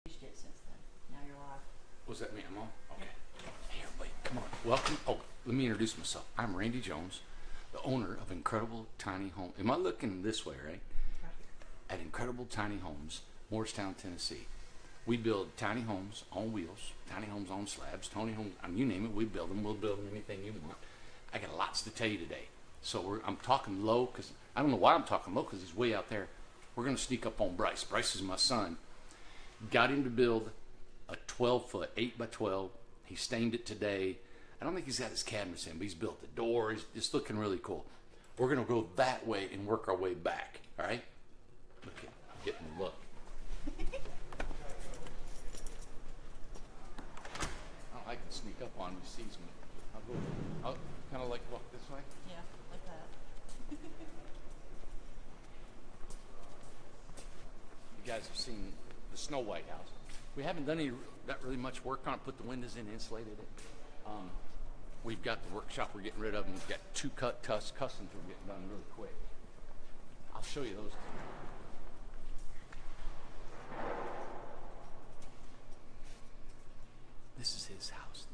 Changed it since then. Now you're live. Was that me? I'm on? Okay. Hey, everybody, come on. Welcome. Oh, let me introduce myself. I'm Randy Jones, the owner of Incredible Tiny Home. Am I looking this way, right? At Incredible Tiny Homes, Moorestown, Tennessee. We build tiny homes on wheels, tiny homes on slabs, tiny homes, you name it, we build them. We'll build them anything you want. I got lots to tell you today. So I'm talking low because I don't know why I'm talking low because he's way out there. We're going to sneak up on Bryce. Bryce is my son. Got him to build a 12-foot, 8 by 12. He stained it today. I don't think he's got his cabinets in, but he's built the door. It's looking really cool. We're going to go that way and work our way back. All right? Look at I'm getting the look. I don't like to sneak up on him. He sees me. I'll kind of like walk this way. Yeah, like that. You guys have seen the Snow White house. We haven't done not really much work on it. Put the windows in, insulated it. We've got the workshop we're getting rid of, and we've got 2 customs we're getting done really quick. I'll show you those. This is his house.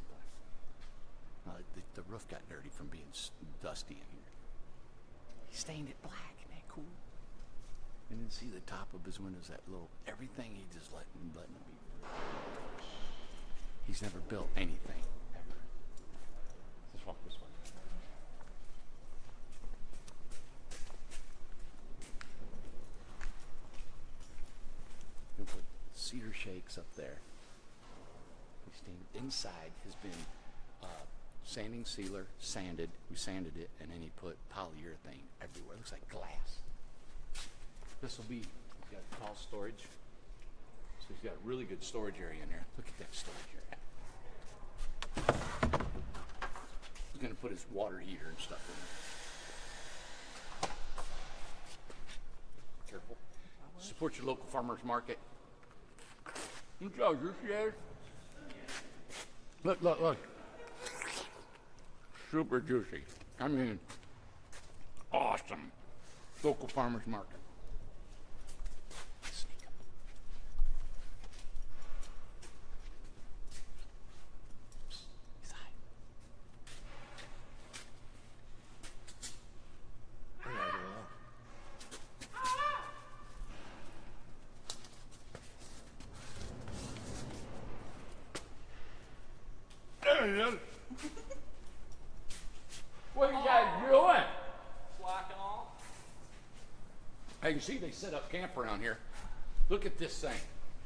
The roof got dirty from being dusty in here. He stained it black. Isn't that cool? And then see the top of his windows, that little everything. He just letting it be. He's never built anything ever. Let's walk this way. We'll put cedar shakes up there. Inside has been sanding sealer, sanded. We sanded it, and then he put polyurethane everywhere. It looks like glass. This will be, he's got tall storage. So he's got a really good storage area in there. Look at that storage area. He's going to put his water heater and stuff in there. Careful. Support your local farmers market. Look how juicy that is. Look, look, look. Super juicy. I mean, awesome. Local farmers market. What are you guys doing? Slacking off. I can see they set up camp around here. Look at this thing.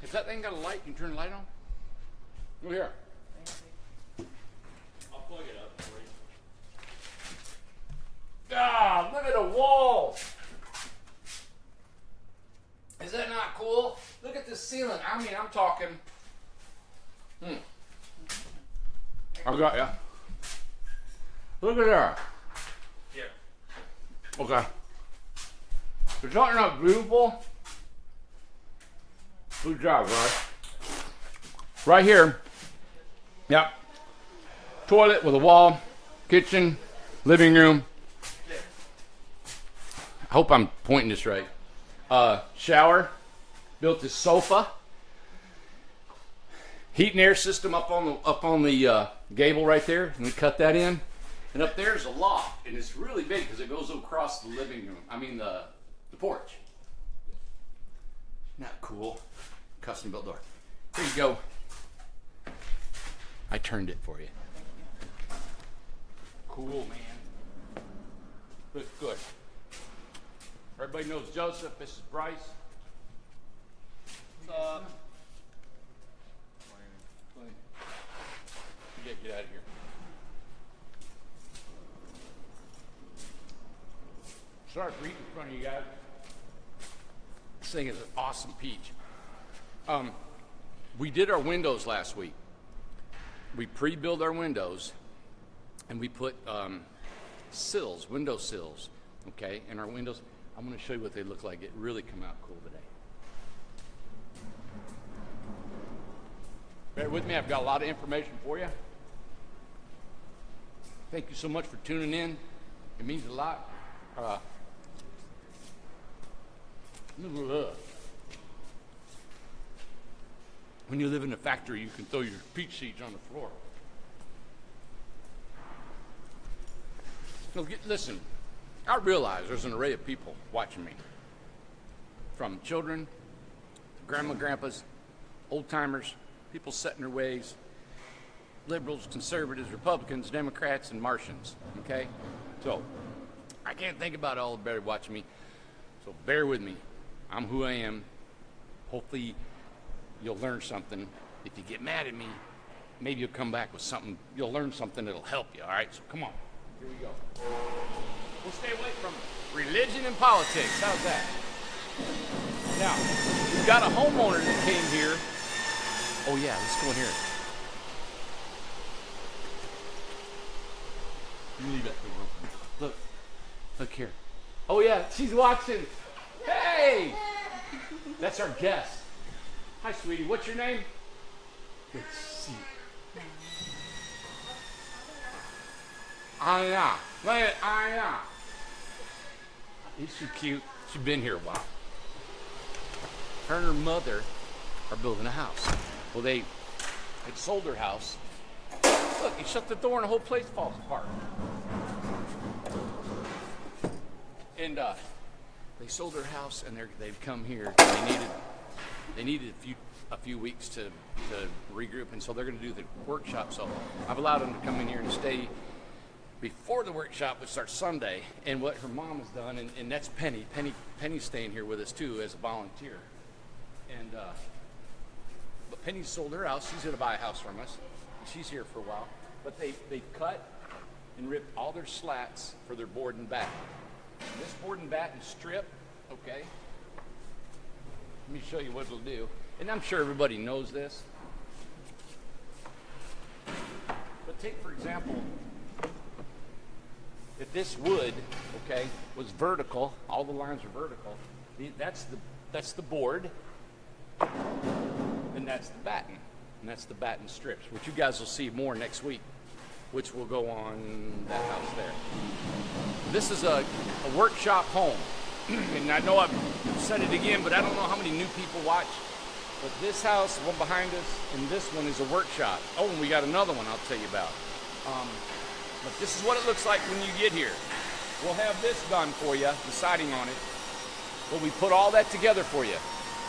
Has that thing got a light? You can turn the light on? Look here. I'll plug it up for you. Ah, look at the walls. Is that not cool? Look at the ceiling. I mean, I'm talking. I got ya. Look at that. Yeah. Okay. Is that not beautiful? Good job, guys. Right here. Yep. Toilet with a wall, kitchen, living room. I hope I'm pointing this right. Shower. Built this sofa. Heat and air system up on the gable right there, and we cut that in. And up there's a loft, and it's really big because it goes across the living room. I mean the porch. Not cool. Custom built door. Here you go. I turned it for you. Cool, man. Looks good. Everybody knows Joseph. This is Bryce. What's up? You gotta get out of here. Sorry for eating in front of you guys. This thing is an awesome peach. We did our windows last week. We pre-built our windows, and we put sills, window sills, okay? And our windows, I'm going to show you what they look like. It really come out cool today. Bear with me. I've got a lot of information for you. Thank you so much for tuning in. It means a lot. Look at that. When you live in a factory, you can throw your peach seeds on the floor. No, listen, I realize there's an array of people watching me. From children, to grandma, grandpas, old timers, people set in their ways, liberals, conservatives, Republicans, Democrats, and Martians, okay? So, I can't think about all the better watching me, so bear with me. I'm who I am. Hopefully, you'll learn something. If you get mad at me, maybe you'll come back with something. You'll learn something that'll help you, all right? So come on. Here we go. We'll stay away from religion and politics. How's that? Now, we've got a homeowner that came here. Oh, yeah, let's go in here. You leave that door open. Look. Look here. Oh, yeah, she's watching. Hey! That's our guest. Hi, sweetie. What's your name? Let's see. Aya. Aya. Isn't she cute? She's been here a while. Her and her mother are building a house. Well, they had sold their house. Look, you shut the door and the whole place falls apart. And they sold their house and they've come here. They needed a few weeks to regroup, and so they're going to do the workshop. So I've allowed them to come in here and stay before the workshop, which starts Sunday. And what her mom has done, and that's Penny. Penny's staying here with us too as a volunteer. And but Penny sold her house. She's going to buy a house from us. She's here for a while. But they cut and ripped all their slats for their board and batten. And this board and batten strip, okay. Let me show you what it'll do. And I'm sure everybody knows this. But take, for example, if this wood, okay, was vertical, all the lines are vertical, that's the board, and that's the batten. And that's the batten strips, which you guys will see more next week, which will go on that house there. This is a workshop home. And I know I've said it again, but I don't know how many new people watch. But this house, the one behind us, and this one is a workshop. Oh, and we got another one I'll tell you about. But this is what it looks like when you get here. We'll have this done for you, the siding on it. But we put all that together for you.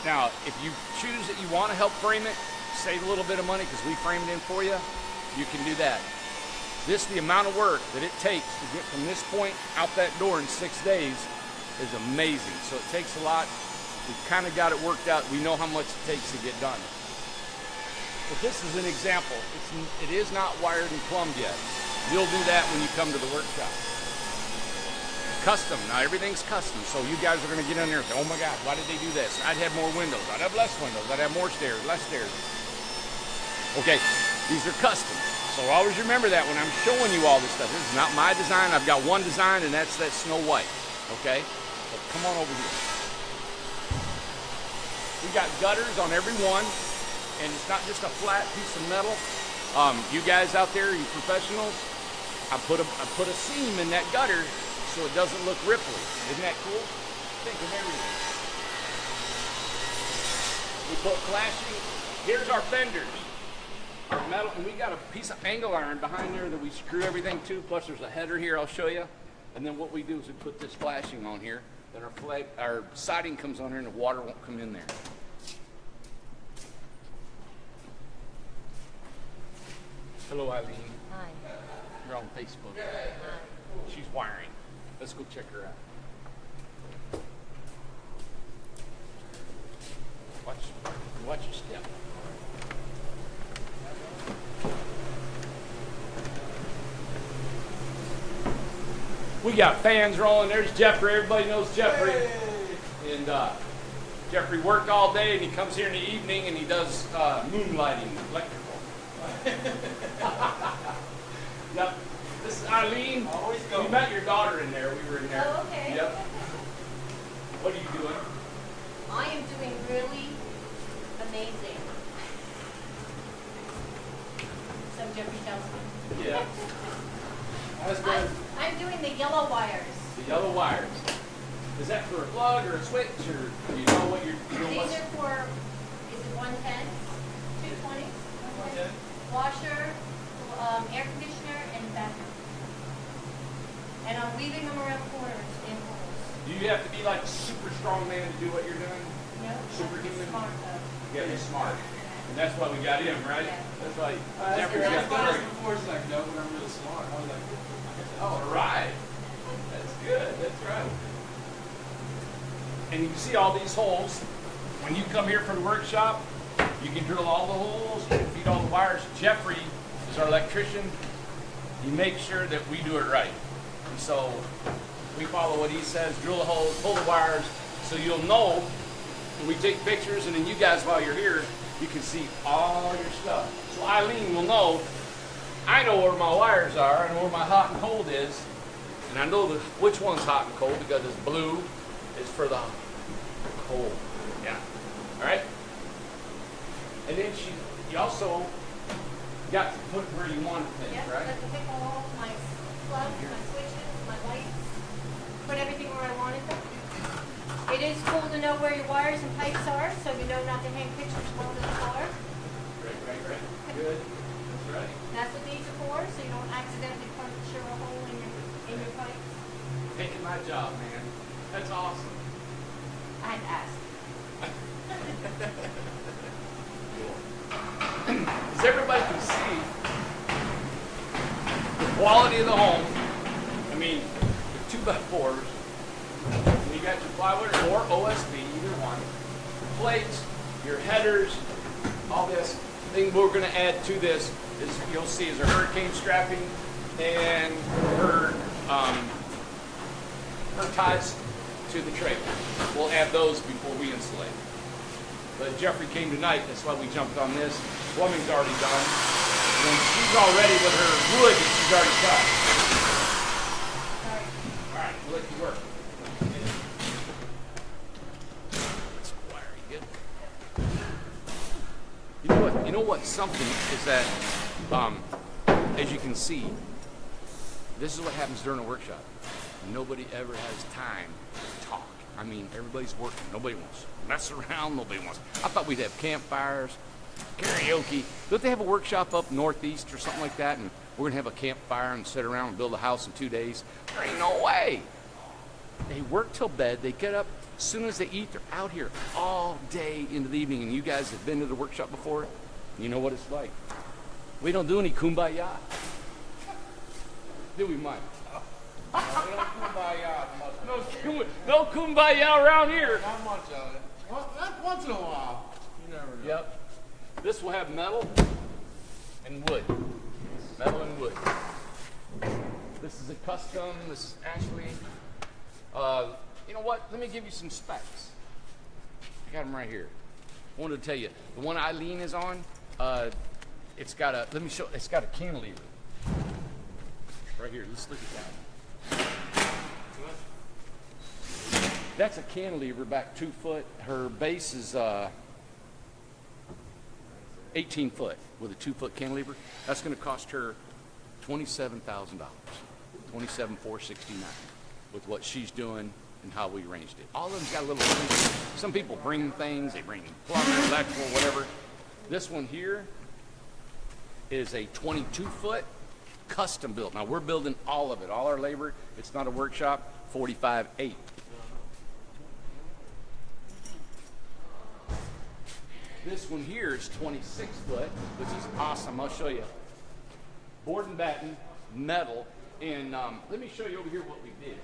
Now, if you choose that you want to help frame it, save a little bit of money because we frame it in for you, you can do that. The amount of work that it takes to get from this point out that door in 6 days is amazing. So it takes a lot. We've kind of got it worked out. We know how much it takes to get done. But this is an example. It is not wired and plumbed yet. You'll do that when you come to the workshop. Custom. Now everything's custom. So you guys are going to get in there and say, oh my God, why did they do this? I'd have more windows. I'd have less windows. I'd have more stairs, less stairs. Okay, these are custom. So always remember that when I'm showing you all this stuff. This is not my design. I've got one design, and that's that Snow White. Okay? So come on over here. We got gutters on every one, and it's not just a flat piece of metal. You guys out there, you professionals, I put a seam in that gutter so it doesn't look ripply. Isn't that cool? Think of everything. We put flashing. Here's our fenders. Our metal, and we got a piece of angle iron behind there that we screw everything to, plus there's a header here I'll show you. And then what we do is we put this flashing on here, then our siding comes on here and the water won't come in there. Hello, Eileen. Hi. You're on Facebook. Hi. She's wiring. Let's go check her out. Watch your step. We got fans rolling. There's Jeffrey. Everybody knows Jeffrey. Hey. And Jeffrey worked all day, and he comes here in the evening, and he does moonlighting, electrical. Yep. This is Eileen. Always go. We met your daughter in there. We were in there. Oh, okay. Yep. What are you doing? I am doing really amazing. So Jeffrey tells me. Yeah. That's good. I'm doing the yellow wires. The yellow wires. Is that for a plug or a switch, or do you know what you're doing? These are for, is it 110? Do you have to be like a super strong man to do what you're doing? No, Superhuman? smart though. Yeah, you're smart. And that's why we got him, right? Yeah. That's why After Jeffrey's I got asked before, she's like, no, but I'm really smart. I was like, all right. That's good. That's right. And you can see all these holes. When you come here for the workshop, you can drill all the holes, you can feed all the wires. Jeffrey is our electrician. He makes sure that we do it right. And so we follow what he says, drill the holes, pull the wires, so you'll know when we take pictures, and then you guys, while you're here, you can see all your stuff. So Eileen will know, I know where my wires are, I know where my hot and cold is, and I know which one's hot and cold because it's blue is for the cold. Yeah. All right? And then you also got to put where you want things, Yep, right? got to pick all my plugs, my switches, my lights, put everything where I wanted them. It is cool to know where your wires and pipes are, so you know not to hang pictures while in the car. Right. Good. That's right. That's what these are for, so you don't accidentally puncture a hole in your pipes. Taking my job, man. That's awesome. I had to ask. As everybody can see, the quality of the home, I mean, the 2x4s, and you got your plywood or OSB, either one, plates, your headers, all this thing we're going to add to this is, you'll see, is a hurricane strapping and her ties to the trailer. We'll add those before we insulate. But Jeffrey came tonight, that's why we jumped on this. Plumbing's already done. And then she's all ready with her wood that she's already cut. All right, we'll let you work. That's wiring good. You know what? Something is that, as you can see, this is what happens during a workshop. Nobody ever has time to talk. I mean, everybody's working. Nobody wants to mess around. Nobody wants. I thought we'd have campfires, karaoke. Don't they have a workshop up northeast or something like that? And we're gonna have a campfire and sit around and build a house in 2 days. There ain't no way. They work till bed. They get up as soon as they eat. They're out here all day into the evening. And you guys have been to the workshop before. You know what it's like. We don't do any kumbaya. Do we, Mike? we don't kumbaya much. No kumbaya around here. Not much of it. Well, once in a while. You never know. Yep. This will have metal and wood. Metal and wood. This is a custom. This is actually, you know what? Let me give you some specs. I got them right here. I wanted to tell you, the one Eileen is on, it's got a, let me show, it's got a cantilever. Right here, let's look at that. That's a cantilever back 2 foot. Her base is 18 foot with a 2 foot cantilever. That's going to cost her $27,000, $27,469 with what she's doing and how we arranged it. All of them's got a little thing. Some people bring things, they bring plumbing, electrical, whatever. This one here is a 22 foot custom built. Now we're building all of it, all our labor. It's not a workshop, 45/8. This one here is 26 foot, which is awesome. I'll show you. Board and batten, metal, and let me show you over here what we did.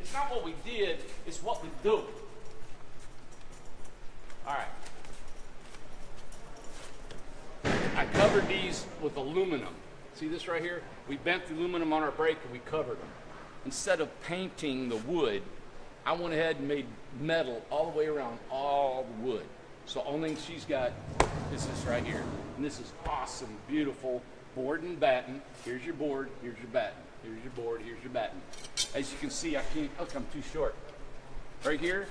It's not what we did, it's what we do. All right. I covered these with aluminum. See this right here? We bent the aluminum on our brake and we covered them. Instead of painting the wood, I went ahead and made metal all the way around all the wood. So the only thing she's got is this right here. And this is awesome, beautiful board and batten. Here's your board, here's your batten. Here's your board, here's your batten. As you can see, I can't, look, I'm too short. Right here,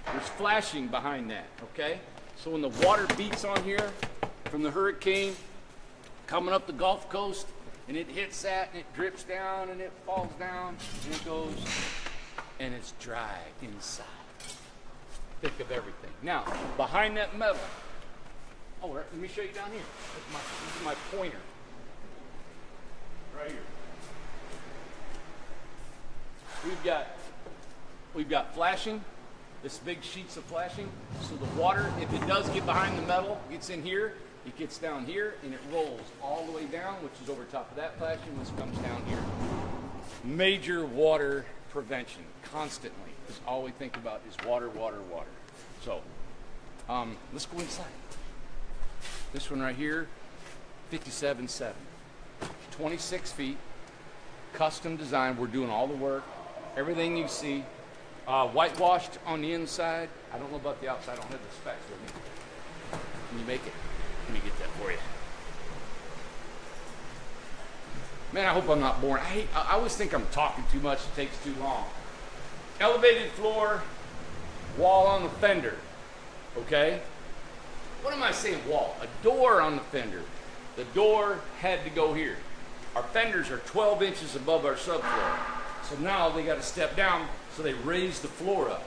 there's flashing behind that, okay? So when the water beats on here from the hurricane, coming up the Gulf Coast, and it hits that, and it drips down, and it falls down, and it goes, and it's dry inside. Think of everything. Now, behind that metal, oh, let me show you down here. This is my pointer. Right here. We've got we've got flashing, this big sheets of flashing. So the water, if it does get behind the metal, gets in here, it gets down here, and it rolls all the way down, which is over top of that flashing, which comes down here. Major water prevention, constantly. Is all we think about is water, water, water. So, let's go inside. This one right here, 57.7. 26 feet, custom design. We're doing all the work. Everything you see, whitewashed on the inside. I don't know about the outside. I don't have the specs with me. Can you make it? Let me get that for you. Man, I hope I'm not boring. I always think I'm talking too much. It takes too long. Elevated floor, wall on the fender. Okay? What am I saying wall? A door on the fender. The door had to go here. Our fenders are 12 inches above our subfloor. So now they got to step down, so they raise the floor up.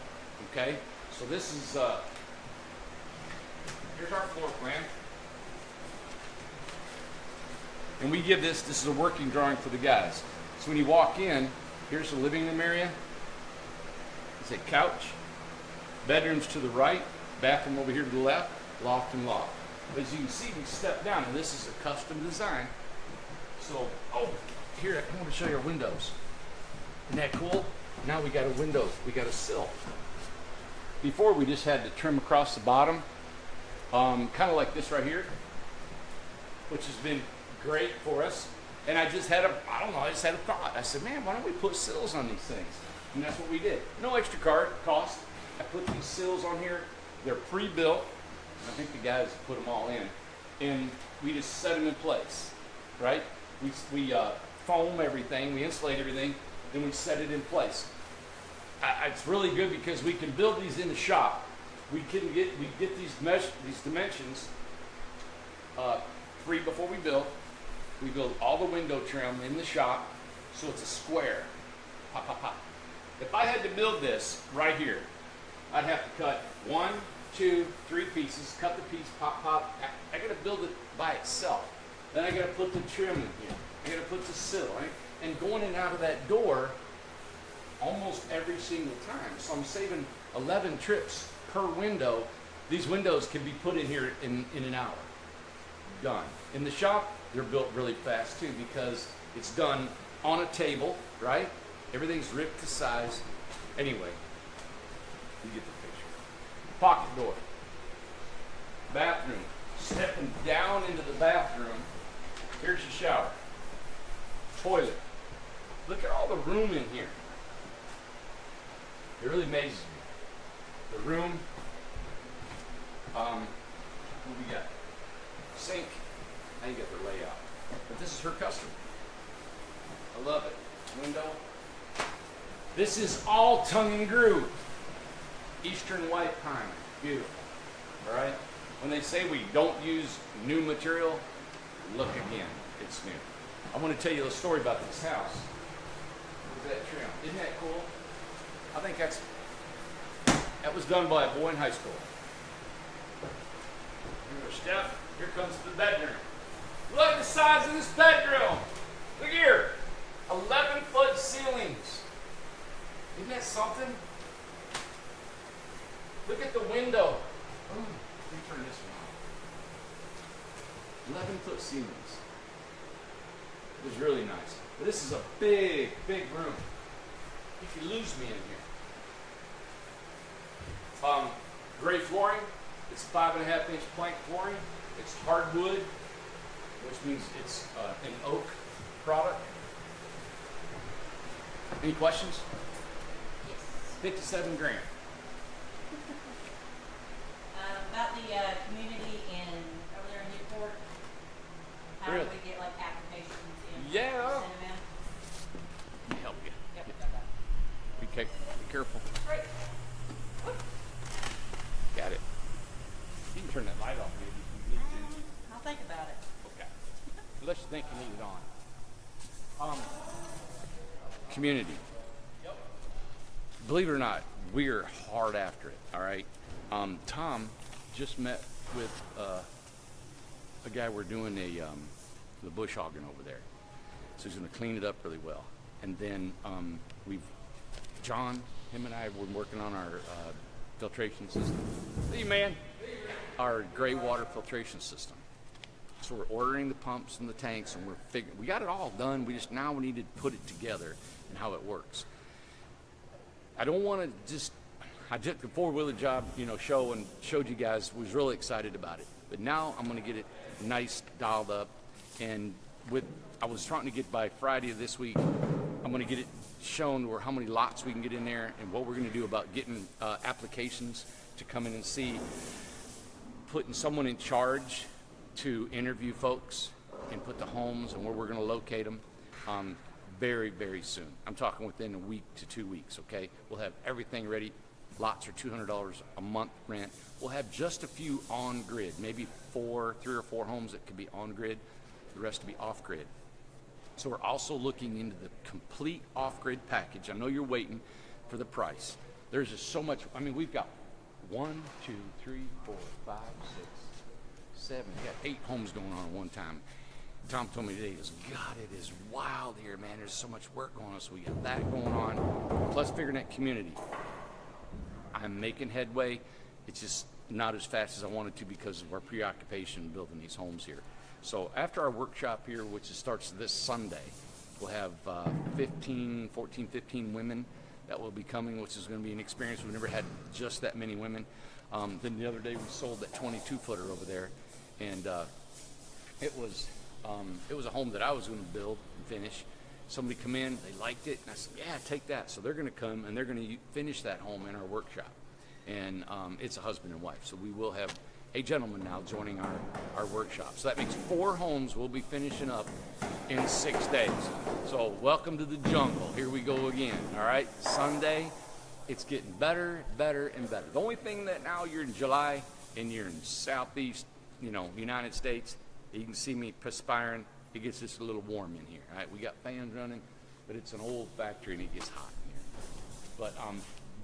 Okay? So this is, here's our floor plan. And we give this is a working drawing for the guys. So when you walk in, here's the living room area. It's a couch, bedrooms to the right, bathroom over here to the left, loft and loft. But as you can see, we step down, and this is a custom design. So, oh, here, I want to show you our windows. Isn't that cool? Now we got a window, we got a sill. Before, we just had to trim across the bottom, kind of like this right here, which has been great for us. And I just had I just had a thought. I said, man, why don't we put sills on these things? And that's what we did. No extra cost. I put these sills on here. They're pre-built. I think the guys put them all in. And we just set them in place, right? We foam everything, we insulate everything, then we set it in place. It's really good because we can build these in the shop. We get these dimensions free before we build. We build all the window trim in the shop, so it's a square. Pop, pop, pop. If I had to build this right here, I'd have to cut 1, 2, 3 pieces, cut the piece, pop, pop. I gotta build it by itself. Then I gotta put the trim in here. I gotta put the sill, right? And going in and out of that door almost every single time. So I'm saving 11 trips per window. These windows can be put in here in an hour. Done. In the shop, they're built really fast too because it's done on a table, right? Everything's ripped to size. Anyway, you get the picture. Pocket door. Bathroom. Stepping down into the bathroom. Here's your shower. Toilet. Look at all the room in here. It really amazes me. The room. What we got? Sink. Now you got the layout. But this is her custom. I love it. Window. This is all tongue and groove. Eastern white pine. Beautiful. All right? When they say we don't use new material, look again. It's new. I want to tell you a story about this house. Look at that trim. Isn't that cool? I think that was done by a boy in high school. Here's our step. Here comes the bedroom. Look at the size of this bedroom. Look here. 11-foot ceilings. Isn't that something? Look at the window. Ooh, let me turn this one on. 11-foot ceilings. It was really nice. But this is a big, big room. You could lose me in here. Gray flooring. It's 5.5-inch plank flooring. It's hardwood, which means it's an oak product. Any questions? Yes. 57 grand. About the community over there in Newport, how Really? do we get like applications in? Yeah. Send them in? Let me help you. Yep, got that. Be careful. Great. Got it. You can turn that light off maybe if you need to. I'll think about it. Okay. Unless you think you need it on. Community. Believe it or not, we're hard after it. All right. Tom just met with a guy we're doing the bush hogging over there. So he's going to clean it up really well. And then we've John, him and I have been working on our filtration system. Hey, man. Our gray water filtration system. So we're ordering the pumps and the tanks, and we got it all done. We need to put it together and how it works. I don't want to I did the four-wheeler job, show and showed you guys, was really excited about it. But now I'm going to get it nice, dialed up, and I was trying to get by Friday of this week, I'm going to get it shown how many lots we can get in there and what we're going to do about getting applications to come in and see, putting someone in charge to interview folks and put the homes and where we're going to locate them very, very soon. I'm talking within a week to 2 weeks, okay? We'll have everything ready. Lots are $200 a month rent. We'll have just a few on grid, maybe 3 or 4 homes that could be on grid, the rest to be off grid. So we're also looking into the complete off grid package. I know you're waiting for the price. There's just so much. I mean, we've got 1, 2, 3, 4, 5, 6, 7. We got 8 homes going on at one time. Tom told me today, he goes, God, it is wild here, man. There's so much work going on. So we got that going on, plus figuring that community. I'm making headway. It's just not as fast as I wanted to because of our preoccupation building these homes here. So after our workshop here, which starts this Sunday, we'll have 15 women that will be coming, which is going to be an experience. We've never had just that many women. Then the other day we sold that 22-footer over there, and it was a home that I was going to build and finish. Somebody come in, they liked it, and I said, yeah, take that. So they're going to come, and they're going to finish that home in our workshop. And it's a husband and wife. So we will have a gentleman now joining our workshop. So that means 4 homes we'll be finishing up in 6 days. So welcome to the jungle. Here we go again, all right? Sunday, it's getting better, better, and better. The only thing that now you're in July, and you're in southeast, United States, you can see me perspiring. It gets just a little warm in here, all right? We got fans running, but it's an old factory, and it gets hot in here. But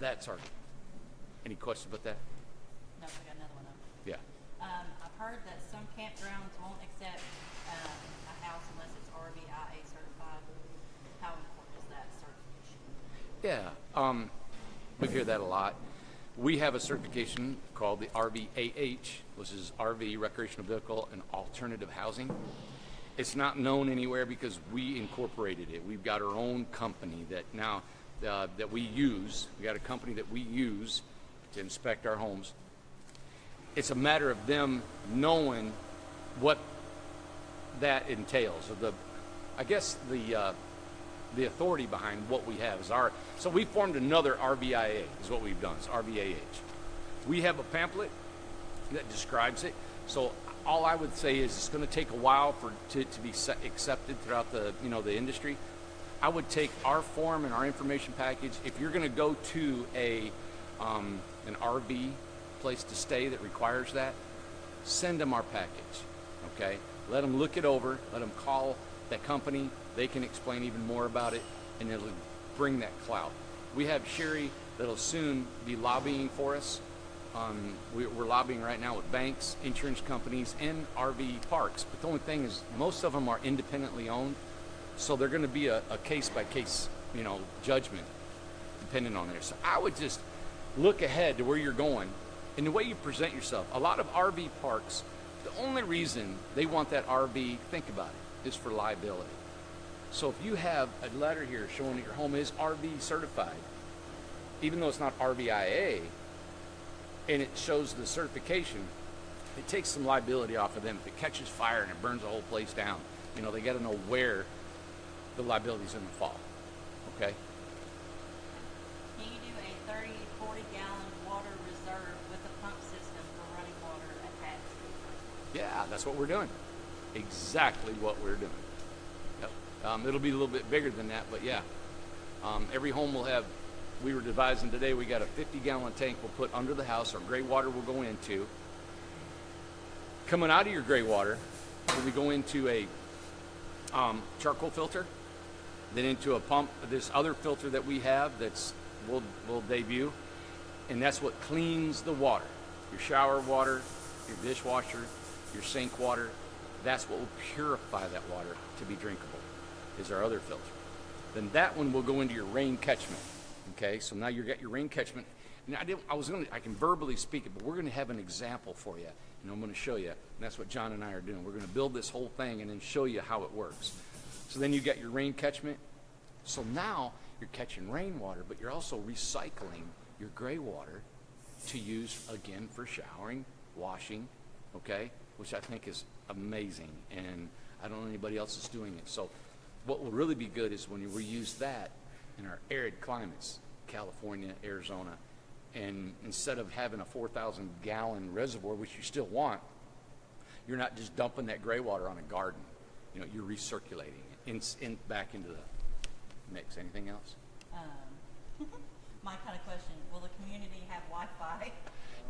that's our... Any questions about that? No, I got another one up. Yeah. I've heard that some campgrounds won't accept a house unless it's RVIA certified. How important is that certification? Yeah, we hear that a lot. We have a certification called the RVAH, which is RV, Recreational Vehicle, and Alternative Housing. It's not known anywhere because we incorporated it. We've got our own company that now that we use. We got a company that we use to inspect our homes. It's a matter of them knowing what that entails. I guess the authority behind what we have is so we formed another RVIA is what we've done. It's RVAH. We have a pamphlet that describes it. So all I would say is it's going to take a while to be accepted throughout the industry. I would take our form and our information package. If you're going to go to an RV place to stay that requires that, send them our package, okay? Let them look it over. Let them call that company. They can explain even more about it, and it'll bring that clout. We have Sherry that'll soon be lobbying for us. We're lobbying right now with banks, insurance companies, and RV parks. But the only thing is most of them are independently owned, so they're going to be a case-by-case, judgment depending on there. So I would just look ahead to where you're going and the way you present yourself. A lot of RV parks, the only reason they want that RV, think about it, is for liability. So if you have a letter here showing that your home is RV certified, even though it's not RVIA, and it shows the certification, it takes some liability off of them. If it catches fire and it burns the whole place down, they got to know where the liability is going to fall, okay? Can you do a 30, 40-gallon water reserve with a pump system for running water attached? Yeah, that's what we're doing. Exactly what we're doing. Yep. It'll be a little bit bigger than that, but yeah. Every home will have, we were devising today, we got a 50-gallon tank we'll put under the house. Our gray water will go into. Coming out of your gray water, we go into a charcoal filter, then into a pump, this other filter that we have we'll debut, and that's what cleans the water. Your shower water, your dishwasher, your sink water, that's what will purify that water to be drinkable, is our other filter. Then that one will go into your rain catchment. Okay, so now you got your rain catchment. Now I can verbally speak it, but we're going to have an example for you, and I'm going to show you. And that's what John and I are doing. We're going to build this whole thing and then show you how it works. So then you got your rain catchment. So now you're catching rainwater, but you're also recycling your gray water to use again for showering, washing, okay, which I think is amazing, and I don't know anybody else is doing it. So what will really be good is when we use that in our arid climates, California, Arizona, and instead of having a 4,000 gallon reservoir, which you still want, you're not just dumping that gray water on a garden. You know, you're recirculating it back into the mix. Anything else? My kind of question, will the community have Wi-Fi?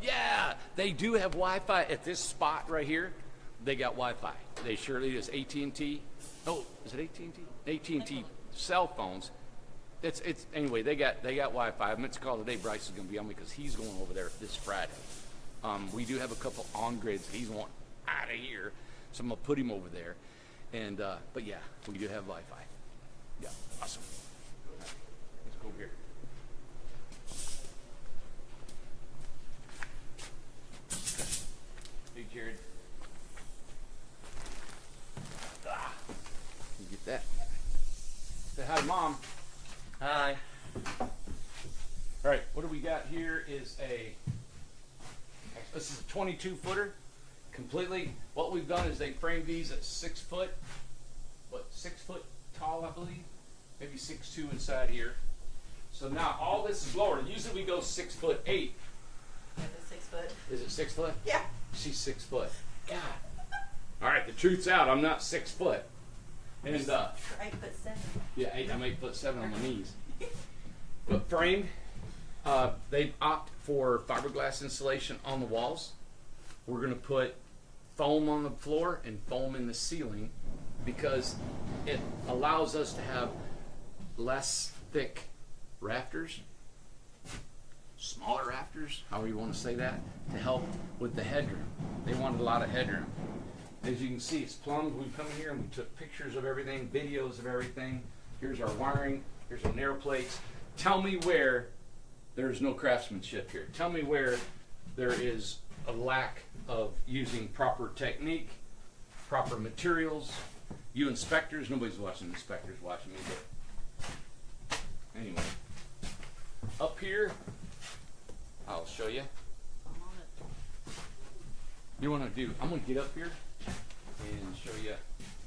Yeah, they do have Wi-Fi at this spot right here. They got Wi-Fi. They surely is AT&T. Oh, is it AT&T? AT&T cell phones. It's anyway. They got Wi-Fi. I meant to call today. Bryce is going to be on me because he's going over there this Friday. We do have a couple on grids. He's wanting out of here, so I'm gonna put him over there. And but yeah, we do have Wi-Fi. Yeah, awesome. Right, let's go over here. Hey, Jared. You get that? Say hi to Mom. Hi. All right, what do we got here is this is a 22 footer, completely. What we've done is they framed these at 6 foot, 6 foot tall, I believe, maybe 6'2" inside here. So now all this is lower. Usually we go 6'8". Is it 6 foot? Is it 6 foot? Yeah. She's 6 foot. God. All right, the truth's out. I'm not 6 foot. And You're 8'7". yeah, I'm 8'7" on my knees. But framed, they opt for fiberglass insulation on the walls. We're going to put foam on the floor and foam in the ceiling because it allows us to have less thick rafters, smaller rafters, however you want to say that, to help with the headroom. They wanted a lot of headroom. As you can see, it's plumbed. We come in here and we took pictures of everything, videos of everything. Here's our wiring. Here's our narrow plates. Tell me where there's no craftsmanship here. Tell me where there is a lack of using proper technique, proper materials. You inspectors, nobody's watching inspectors, watching me. But anyway, up here, I'll show you. I'm on it. You want to do? I'm going to get up here and show you.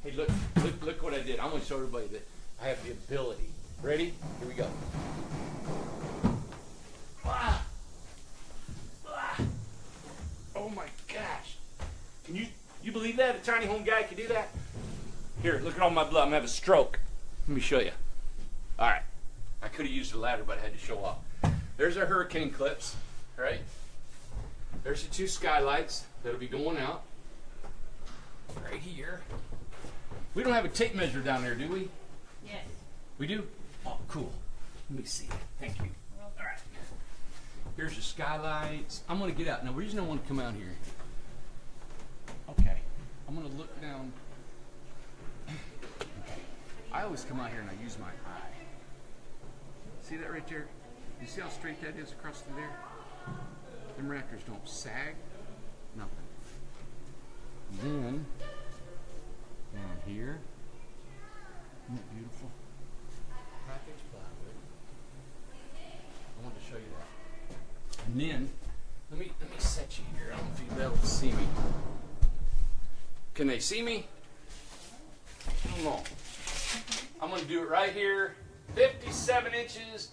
Hey, look what I did. I'm going to show everybody that I have the ability. Ready? Here we go. Ah! Ah! Oh my gosh! Can you believe that? A tiny home guy can do that? Here, look at all my blood. I'm gonna have a stroke. Let me show you. All right. I could have used a ladder, but I had to show off. There's our hurricane clips. Right? There's the 2 skylights that'll be going out. Right here. We don't have a tape measure down there, do we? Yes. We do? Oh, cool. Let me see. Thank you. All right. Here's the skylights. I'm going to get out. Now, the reason I want to come out here. Okay. I'm going to look down. Okay. I always come out here and I use my eye. See that right there? You see how straight that is across through there? Them rafters don't sag. Nothing. Then, down here. Isn't that beautiful? Package plywood. I wanted to show you that. And then, let me set you here. I don't know if you'll be able to see me. Can they see me? I don't know. I'm going to do it right here. 57 inches.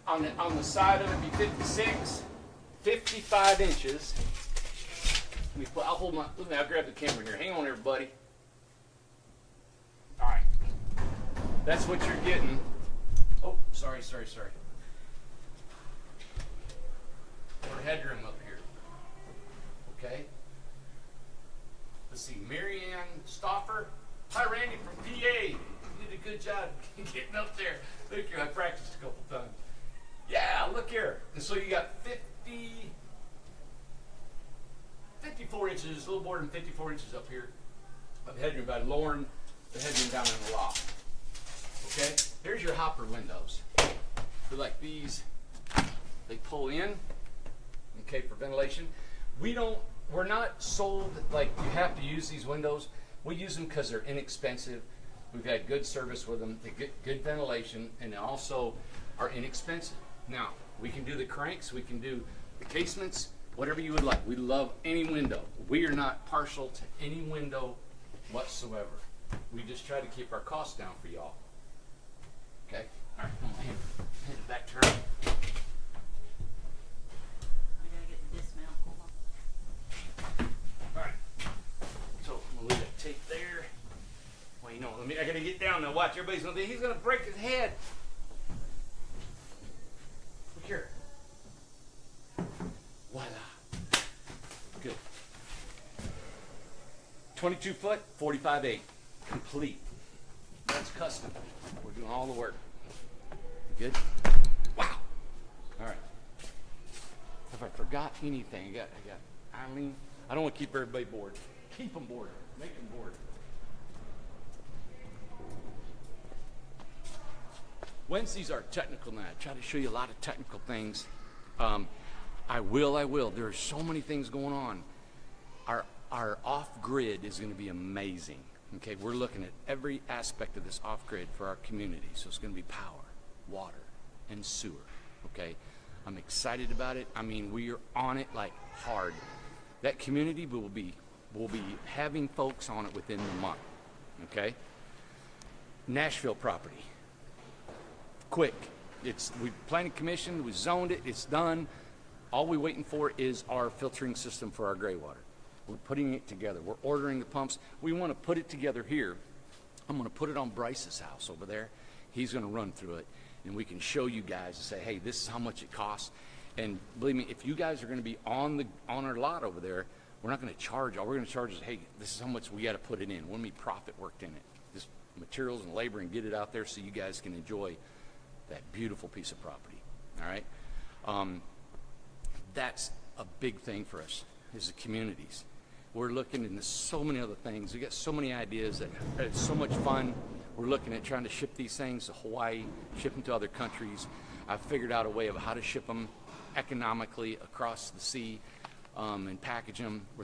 On the side of it, be 56. 55 inches. I'll grab the camera here. Hang on, everybody. All right. That's what you're getting. Oh, sorry. More headroom up here. Okay. Let's see. Marianne Stoffer. Hi, Randy from PA. You did a good job getting up there. Look here. I practiced a couple times. Yeah, look here. And so you got 54 inches, a little more than 54 inches up here of headroom by lowering the headroom down in the loft. Okay? There's your hopper windows. They're like these. They pull in, okay, for ventilation. We're not sold like you have to use these windows. We use them because they're inexpensive. We've had good service with them. They get good ventilation, and they also are inexpensive. Now, we can do the cranks, we can do the casements, whatever you would like. We love any window. We are not partial to any window whatsoever. We just try to keep our costs down for y'all. Okay? All right, come on, hand it back to her. I gotta get the dismount. Hold on. All right. So I'm gonna leave that tape there. Well, you know, I gotta get down now. Watch, everybody's gonna he's gonna break his head. Look here. Voila. Good. 22 foot, 45/8. Complete. That's custom. We're doing all the work. Good? Wow. All right. If I forgot anything, I got Eileen. I don't want to keep everybody bored. Keep them bored. Make them bored. Wednesdays are technical night. I try to show you a lot of technical things. I will. There are so many things going on. Our off-grid is going to be amazing. Okay, we're looking at every aspect of this off-grid for our community. So it's going to be power, water, and sewer. Okay, I'm excited about it. I mean, we are on it like hard. That community will be having folks on it within the month. Okay, Nashville property. Quick, we planning commission, we zoned it, it's done. All we're waiting for is our filtering system for our gray water. We're putting it together. We're ordering the pumps. We want to put it together here. I'm going to put it on Bryce's house over there. He's going to run through it, and we can show you guys and say, hey, this is how much it costs. And believe me, if you guys are going to be on our lot over there, we're not going to charge. All we're going to charge is, hey, this is how much we got to put it in. What profit worked in it? Just materials and labor, and get it out there so you guys can enjoy that beautiful piece of property. All right. That's a big thing for us as the communities. We're looking into so many other things. We got so many ideas that it's so much fun. We're looking at trying to ship these things to Hawaii, ship them to other countries. I've figured out a way of how to ship them economically across the sea and package them. We're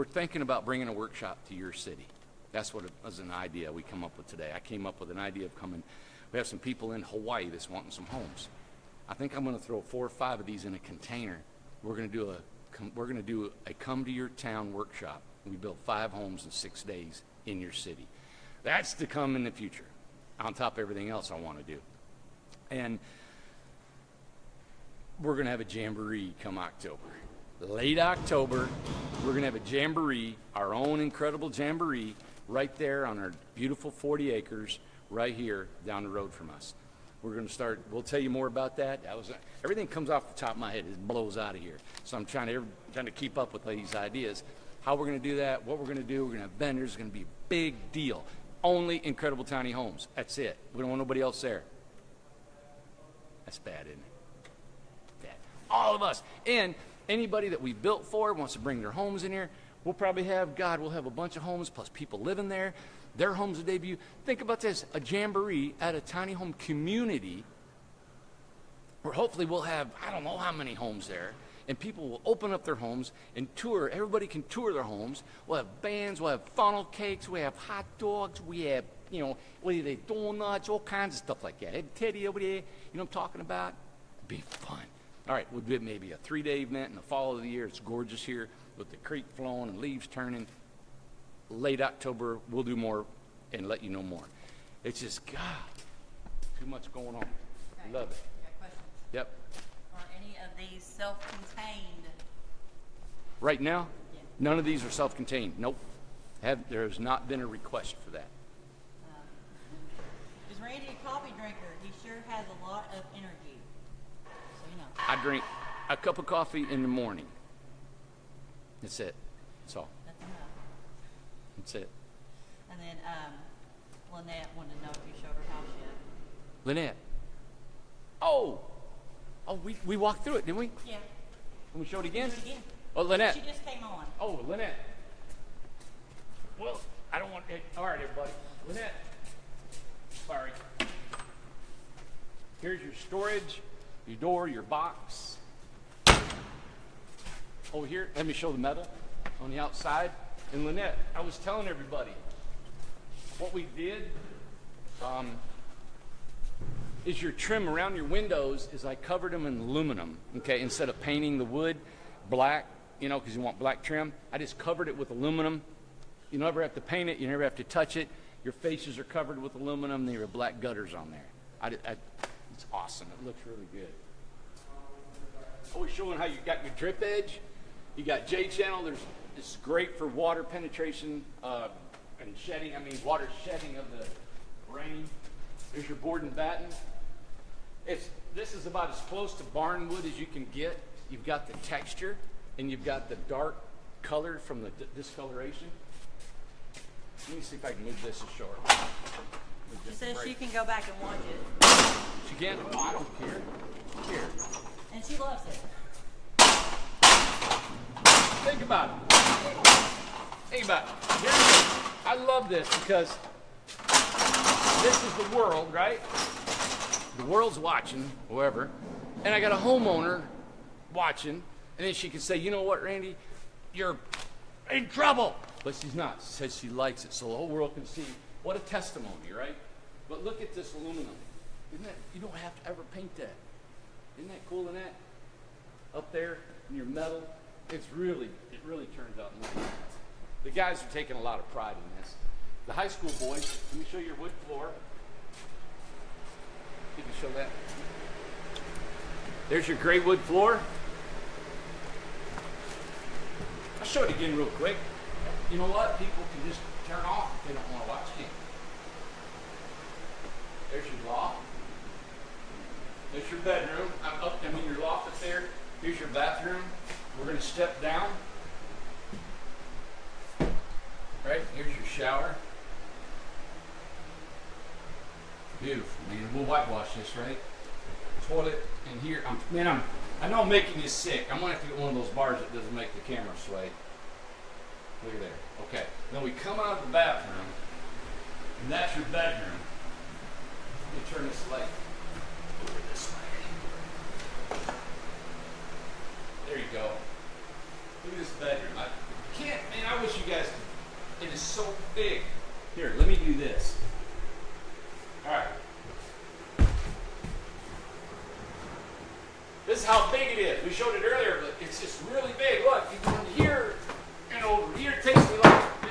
thinking about bringing a workshop to your city. That's what it was an idea we come up with today. I came up with an idea of coming. We have some people in Hawaii that's wanting some homes. I think I'm going to throw 4 or 5 of these in a container. We're going to do a come to your town workshop. We build 5 homes in 6 days in your city. That's to come in the future, on top of everything else I want to do. And we're going to have a jamboree come October. Late October, we're going to have a jamboree, our own incredible jamboree, right there on our beautiful 40 acres, right here down the road from us. We're going to start, we'll tell you more about that. Everything comes off the top of my head. It blows out of here. So I'm trying to keep up with these ideas. How we're going to do that, what we're going to do. We're going to have vendors. It's going to be a big deal. Only Incredible Tiny Homes. That's it. We don't want nobody else there. That's bad, isn't it? Bad. All of us. And anybody that we built for wants to bring their homes in here. We'll probably have a bunch of homes plus people living there. Their homes will debut. Think about this, a jamboree at a tiny home community where hopefully we'll have, I don't know how many homes there, and people will open up their homes and tour. Everybody can tour their homes. We'll have bands, we'll have funnel cakes, we have hot dogs, we have, donuts, all kinds of stuff like that. Hey, Teddy over there, you know what I'm talking about? It'd be fun. All right, we'll do maybe a 3-day event in the fall of the year. It's gorgeous here with the creek flowing and leaves turning. Late October, we'll do more and let you know more. It's just, God, too much going on. Okay. Love it. Got questions? Yep. Are any of these self-contained? Right now, Yeah. none of these are self-contained. Nope. There has not been a request for that. Is Randy a coffee drinker? He sure has a lot of energy. So you know. I drink a cup of coffee in the morning. That's it. That's all. That's enough. That's it. And then Lynette wanted to know if you showed her house yet. Lynette. Oh, we walked through it, didn't we? Yeah. Can we show it again? Do it again. Oh, Lynette. She just came on. Oh, Lynette. Well, I don't want it. All right, everybody. Lynette. Sorry. Here's your storage, your door, your box. Over here, let me show the metal on the outside. And Lynette, I was telling everybody, what we did is your trim around your windows is I covered them in aluminum, okay? Instead of painting the wood black, you know, because you want black trim, I just covered it with aluminum. You never have to paint it, you never have to touch it. Your faces are covered with aluminum, there are black gutters on there. It's awesome, it looks really good. Always showing how you got your drip edge. You got J-channel, it's great for water penetration and shedding, water shedding of the rain. There's your board and batten. This is about as close to barn wood as you can get. You've got the texture and you've got the dark color from the discoloration. Let me see if I can move this a short. She says she can go back and watch it. She can? Oh, I don't care. Here. And she loves it. Think about it. Think about it. I love this because this is the world, right? The world's watching, whoever, and I got a homeowner watching, and then she can say, you know what, Randy, you're in trouble. But she's not. She says she likes it, so the whole world can see. What a testimony, right? But look at this aluminum. Isn't that, you don't have to ever paint that. Isn't that cool, Lynette? Up there in your metal, it really turns out nice. The guys are taking a lot of pride in this. The high school boys, let me show you your wood floor. Can you show that? There's your gray wood floor. I'll show it again real quick. You know what? People can just turn off if they don't want to watch it. There's your loft. There's your bedroom. Your loft up there. Here's your bathroom. We're going to step down. Right? Here's your shower. Beautiful, man. We'll whitewash this, right? Toilet in here. I know I'm making you sick. I'm going to have to get one of those bars that doesn't make the camera sway. Look at there. Okay. Then we come out of the bathroom, and that's your bedroom. Let me turn this light over this way. There you go. Look at this bedroom. I wish you guys could. It is so big. Here, let me do this. All right. This is how big it is. We showed it earlier, but it's just really big. Look, you go in here and over here. It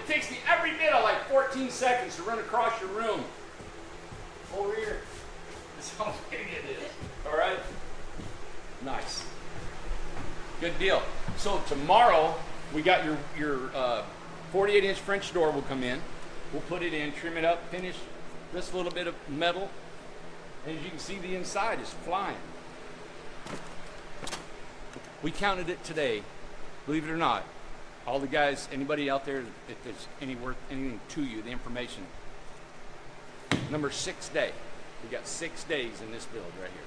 takes me every bit of like 14 seconds to run across your room. Over here. That's how big it is. All right. Nice. Good deal. So tomorrow we got your 48-inch French door will come in. We'll put it in, trim it up, finish this little bit of metal. As you can see, the inside is flying. We counted it today. Believe it or not, all the guys, anybody out there, if there's anything to you, the information. Number 6 day. We got 6 days in this build right here.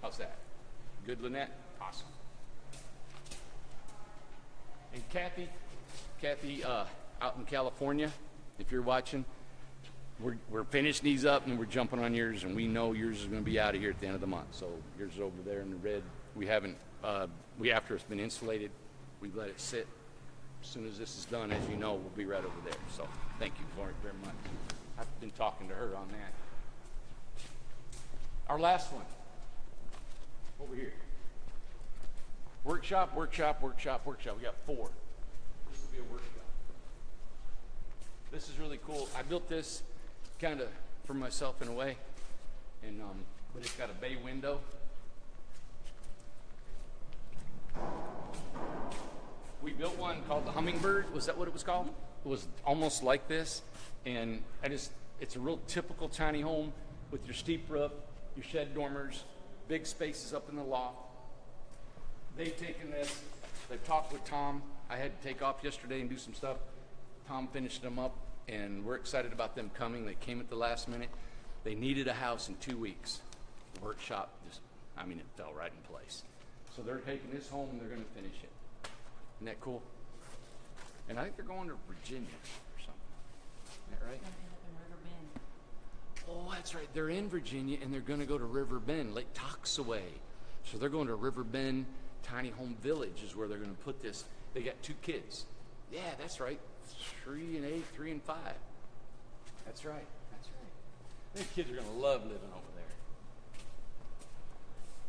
How's that? Good, Lynette? Awesome. And Kathy, out in California, if you're watching, we're finishing these up and we're jumping on yours, and we know yours is going to be out of here at the end of the month. So yours is over there in the red. We haven't, after it's been insulated, we let it sit. As soon as this is done, as you know, we'll be right over there. So thank you for it very much. I've been talking to her on that. Our last one. Over here. Workshop. We got 4. This will be a workshop. This is really cool. I built this kind of for myself in a way, and but it's got a bay window. We built one called the Hummingbird. Was that what it was called? It was almost like this, and it's a real typical tiny home with your steep roof, your shed dormers, big spaces up in the loft. They've taken this. They've talked with Tom. I had to take off yesterday and do some stuff. Tom finished them up, and we're excited about them coming. They came at the last minute. They needed a house in 2 weeks. The workshop it fell right in place. So they're taking this home and they're going to finish it. Isn't that cool? And I think they're going to Virginia or something. Is that right? Gonna end up in River Bend. Oh, that's right. They're in Virginia, and they're going to go to River Bend, Lake Toxaway. So they're going to River Bend Tiny Home Village is where they're going to put this. They got 2 kids. Yeah, that's right. 3 and 8, 3 and 5. That's right. That's right. These kids are going to love living over there.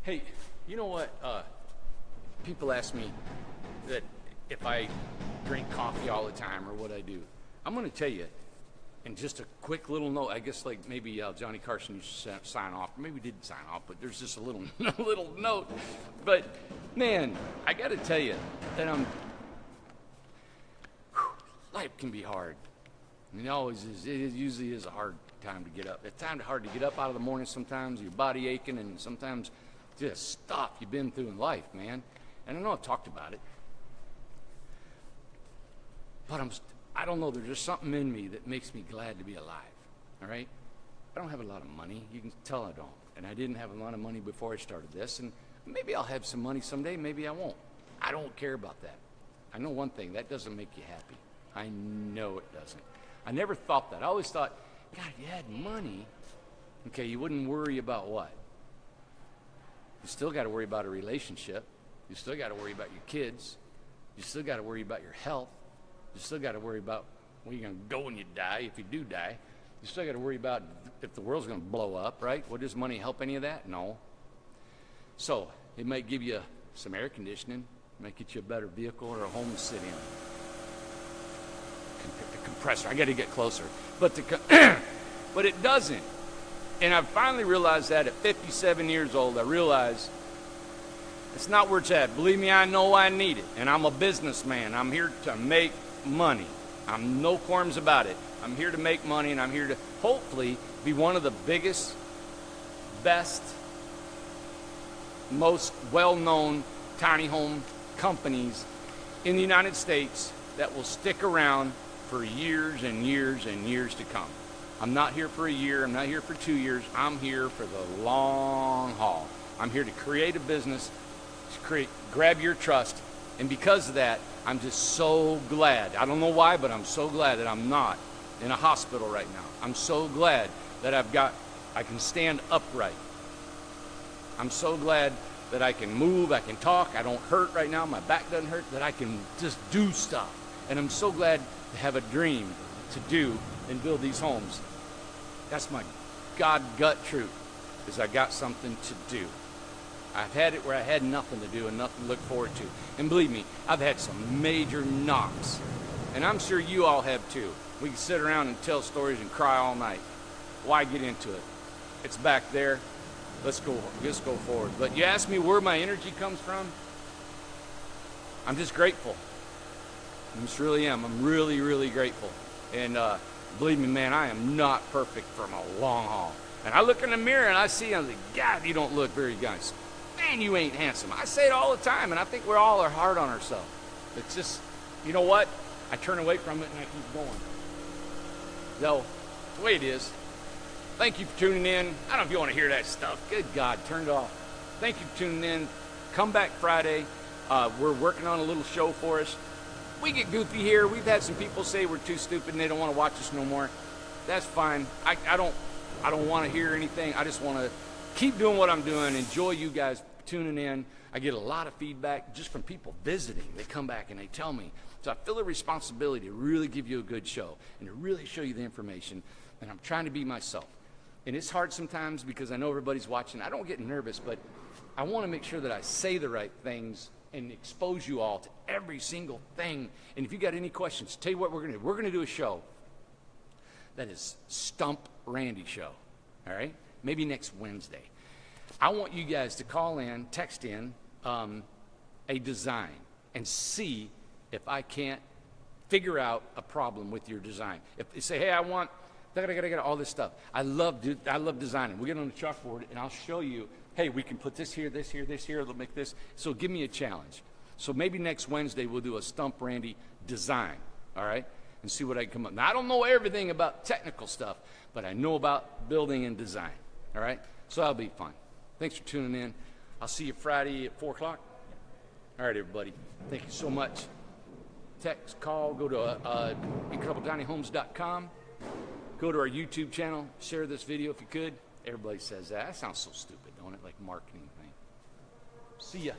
Hey, you know what? People ask me that if I drink coffee all the time or what I do. I'm going to tell you, and just a quick little note, I guess like maybe Johnny Carson used to sign off, or maybe he didn't sign off, but there's just a little little note. But man, I got to tell you that life can be hard. And it always is. It usually is a hard time to get up. It's hard to get up out of the morning sometimes, your body aching, and sometimes just stuff you've been through in life, man. And I know I've talked about it. But I don't know, there's just something in me that makes me glad to be alive, all right? I don't have a lot of money. You can tell I don't. And I didn't have a lot of money before I started this. And maybe I'll have some money someday. Maybe I won't. I don't care about that. I know one thing. That doesn't make you happy. I know it doesn't. I never thought that. I always thought, God, if you had money, okay, you wouldn't worry about what? You still got to worry about a relationship. You still got to worry about your kids. You still got to worry about your health. You still got to worry about where you're going to go when you die, if you do die. You still got to worry about if the world's going to blow up, right? What does money help any of that? No. So it might give you some air conditioning, might get you a better vehicle or a home to sit in. A compressor. I got to get closer. But but it doesn't. And I finally realized that at 57 years old, I realized it's not where it's at. Believe me, I know I need it. And I'm a businessman. I'm here to make money. I'm no qualms about it. I'm here to make money, and I'm here to hopefully be one of the biggest, best, most well-known tiny home companies in the United States that will stick around for years and years and years to come. I'm not here for a year. I'm not here for 2 years. I'm here for the long haul. I'm here to create a business, grab your trust, and because of that, I'm just so glad. I don't know why, but I'm so glad that I'm not in a hospital right now. I'm so glad that I can stand upright. I'm so glad that I can move, I can talk, I don't hurt right now, my back doesn't hurt, that I can just do stuff. And I'm so glad to have a dream to do and build these homes. That's my God gut truth, is I got something to do. I've had it where I had nothing to do and nothing to look forward to. And believe me, I've had some major knocks. And I'm sure you all have too. We can sit around and tell stories and cry all night. Why get into it? It's back there. Let's go forward. But you ask me where my energy comes from? I'm just grateful. I just really am. I'm really, really grateful. And believe me, man, I am not perfect from a long haul. And I look in the mirror and I see, I'm like, God, you don't look very nice. Man, you ain't handsome. I say it all the time, and I think we're all hard on ourselves. It's just, you know what? I turn away from it and I keep going. So, it's the way it is. Thank you for tuning in. I don't know if you want to hear that stuff. Good God, turn it off. Thank you for tuning in. Come back Friday. We're working on a little show for us. We get goofy here. We've had some people say we're too stupid and they don't want to watch us no more. That's fine. I don't want to hear anything. I just want to keep doing what I'm doing. Enjoy you guys tuning in. I get a lot of feedback just from people visiting. They come back and they tell me. So I feel a responsibility to really give you a good show and to really show you the information. And I'm trying to be myself. And it's hard sometimes because I know everybody's watching. I don't get nervous, but I want to make sure that I say the right things and expose you all to every single thing. And if you got any questions, tell you what we're going to do. We're going to do a show that is Stump Randy Show. All right? Maybe next Wednesday. I want you guys to call in, text in a design and see if I can't figure out a problem with your design. If you say, hey, I want all this stuff. I love designing. We get on the chalkboard and I'll show you, hey, we can put this here, this here, this here, it'll make this. So give me a challenge. So maybe next Wednesday we'll do a Stump Randy design, all right? And see what I can come up. Now, I don't know everything about technical stuff, but I know about building and design, all right? So that'll be fun. Thanks for tuning in. I'll see you Friday at 4 o'clock. All right, everybody. Thank you so much. text, call, go to IncredibleTinyHomes.com. Go to our YouTube channel. Share this video if you could. Everybody says that. That sounds so stupid, don't it? Like a marketing thing. See ya.